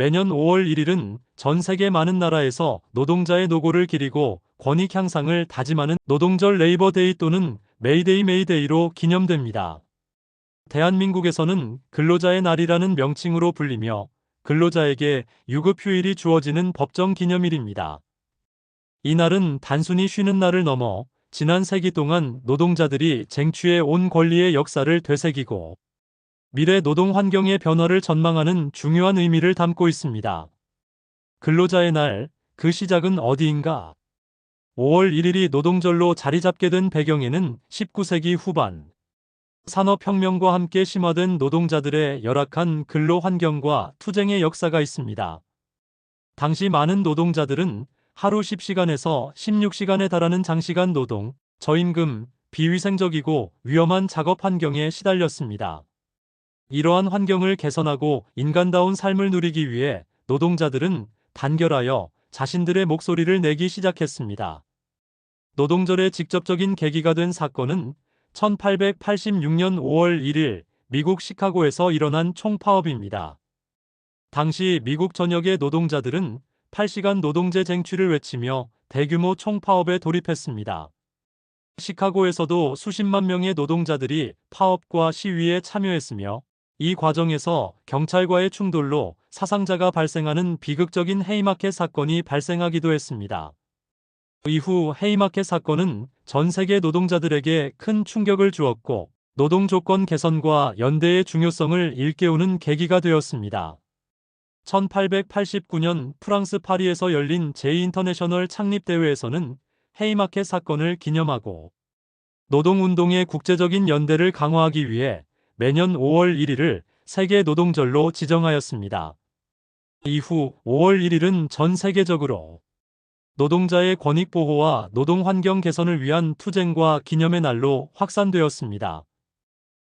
매년 5월 1일은 전 세계 많은 나라에서 노동자의 노고를 기리고 권익 향상을 다짐하는 노동절 레이버데이 또는 메이데이로 기념됩니다. 대한민국에서는 근로자의 날이라는 명칭으로 불리며 근로자에게 유급휴일이 주어지는 법정 기념일입니다. 이 날은 단순히 쉬는 날을 넘어 지난 세기 동안 노동자들이 쟁취해 온 권리의 역사를 되새기고 미래 노동 환경의 변화를 전망하는 중요한 의미를 담고 있습니다. 근로자의 날, 그 시작은 어디인가? 5월 1일이 노동절로 자리 잡게 된 배경에는 19세기 후반 산업혁명과 함께 심화된 노동자들의 열악한 근로 환경과 투쟁의 역사가 있습니다. 당시 많은 노동자들은 하루 10시간에서 16시간에 달하는 장시간 노동, 저임금, 비위생적이고 위험한 작업 환경에 시달렸습니다. 이러한 환경을 개선하고 인간다운 삶을 누리기 위해 노동자들은 단결하여 자신들의 목소리를 내기 시작했습니다. 노동절의 직접적인 계기가 된 사건은 1886년 5월 1일 미국 시카고에서 일어난 총파업입니다. 당시 미국 전역의 노동자들은 8시간 노동제 쟁취를 외치며 대규모 총파업에 돌입했습니다. 시카고에서도 수십만 명의 노동자들이 파업과 시위에 참여했으며 이 과정에서 경찰과의 충돌로 사상자가 발생하는 비극적인 헤이마켓 사건이 발생하기도 했습니다. 이후 헤이마켓 사건은 전 세계 노동자들에게 큰 충격을 주었고 노동 조건 개선과 연대의 중요성을 일깨우는 계기가 되었습니다. 1889년 프랑스 파리에서 열린 제2인터내셔널 창립대회에서는 헤이마켓 사건을 기념하고 노동운동의 국제적인 연대를 강화하기 위해 매년 5월 1일을 세계 노동절로 지정하였습니다. 이후 5월 1일은 전 세계적으로 노동자의 권익 보호와 노동 환경 개선을 위한 투쟁과 기념의 날로 확산되었습니다.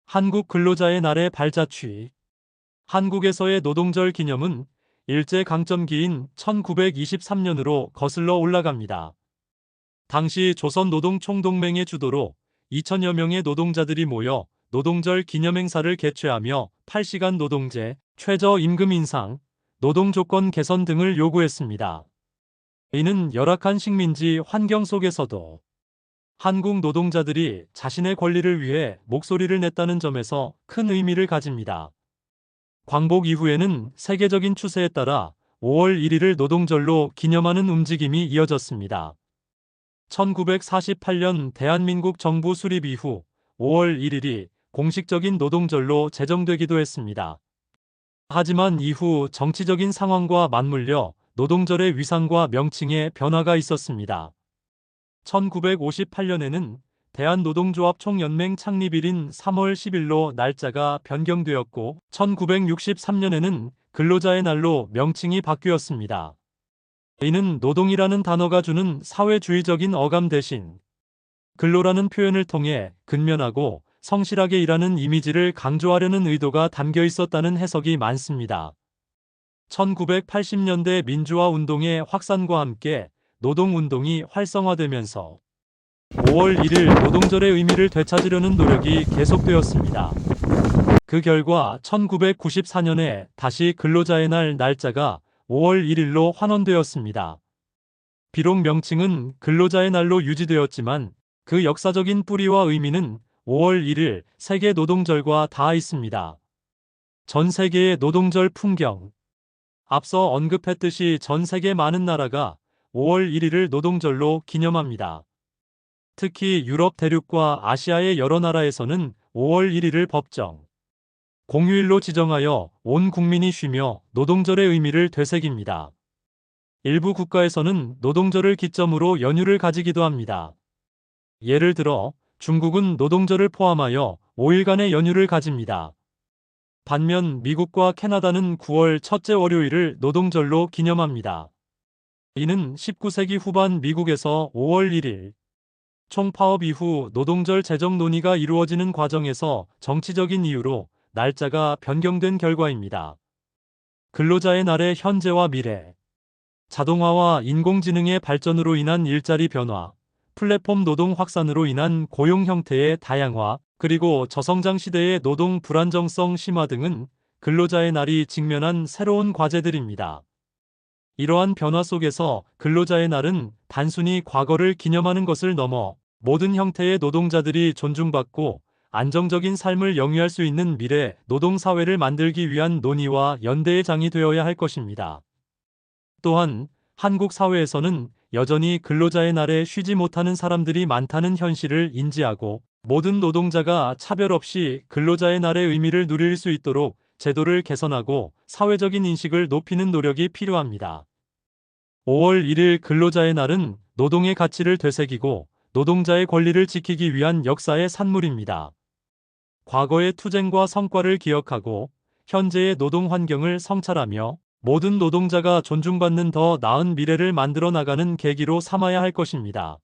한국 근로자의 날의 발자취. 한국에서의 노동절 기념은 일제강점기인 1923년으로 거슬러 올라갑니다. 당시 조선노동총동맹의 주도로 2천여 명의 노동자들이 모여 노동절 기념행사를 개최하며 8시간 노동제, 최저임금 인상, 노동조건 개선 등을 요구했습니다. 이는 열악한 식민지 환경 속에서도 한국 노동자들이 자신의 권리를 위해 목소리를 냈다는 점에서 큰 의미를 가집니다. 광복 이후에는 세계적인 추세에 따라 5월 1일을 노동절로 기념하는 움직임이 이어졌습니다. 1948년 대한민국 정부 수립 이후 5월 1일이 공식적인 노동절로 제정되기도 했습니다. 하지만 이후 정치적인 상황과 맞물려 노동절의 위상과 명칭에 변화가 있었습니다. 1958년에는 대한노동조합총연맹 창립일인 3월 10일로 날짜가 변경되었고 1963년에는 근로자의 날로 명칭이 바뀌었습니다. 이는 노동이라는 단어가 주는 사회주의적인 어감 대신 근로라는 표현을 통해 근면하고 성실하게 일하는 이미지를 강조하려는 의도가 담겨 있었다는 해석이 많습니다. 1980년대 민주화 운동의 확산과 함께 노동운동이 활성화되면서 5월 1일 노동절의 의미를 되찾으려는 노력이 계속되었습니다. 그 결과 1994년에 다시 근로자의 날 날짜가 5월 1일로 환원되었습니다. 비록 명칭은 근로자의 날로 유지되었지만 그 역사적인 뿌리와 의미는 5월 1일 세계 노동절과 닿아 있습니다. 전 세계의 노동절 풍경. 앞서 언급했듯이 전 세계 많은 나라가 5월 1일을 노동절로 기념합니다. 특히 유럽 대륙과 아시아의 여러 나라에서는 5월 1일을 법정 공휴일로 지정하여 온 국민이 쉬며 노동절의 의미를 되새깁니다. 일부 국가에서는 노동절을 기점으로 연휴를 가지기도 합니다. 예를 들어 중국은 노동절을 포함하여 5일간의 연휴를 가집니다. 반면 미국과 캐나다는 9월 첫째 월요일을 노동절로 기념합니다. 이는 19세기 후반 미국에서 5월 1일 총파업 이후 노동절 제정 논의가 이루어지는 과정에서 정치적인 이유로 날짜가 변경된 결과입니다. 근로자의 날의 현재와 미래. 자동화와 인공지능의 발전으로 인한 일자리 변화, 플랫폼 노동 확산으로 인한 고용 형태의 다양화, 그리고 저성장 시대의 노동 불안정성 심화 등은 근로자의 날이 직면한 새로운 과제들입니다. 이러한 변화 속에서 근로자의 날은 단순히 과거를 기념하는 것을 넘어 모든 형태의 노동자들이 존중받고 안정적인 삶을 영위할 수 있는 미래 노동사회를 만들기 위한 논의와 연대의 장이 되어야 할 것입니다. 또한 한국 사회에서는 여전히 근로자의 날에 쉬지 못하는 사람들이 많다는 현실을 인지하고 모든 노동자가 차별 없이 근로자의 날의 의미를 누릴 수 있도록 제도를 개선하고 사회적인 인식을 높이는 노력이 필요합니다. 5월 1일 근로자의 날은 노동의 가치를 되새기고 노동자의 권리를 지키기 위한 역사의 산물입니다. 과거의 투쟁과 성과를 기억하고 현재의 노동 환경을 성찰하며 모든 노동자가 존중받는 더 나은 미래를 만들어 나가는 계기로 삼아야 할 것입니다.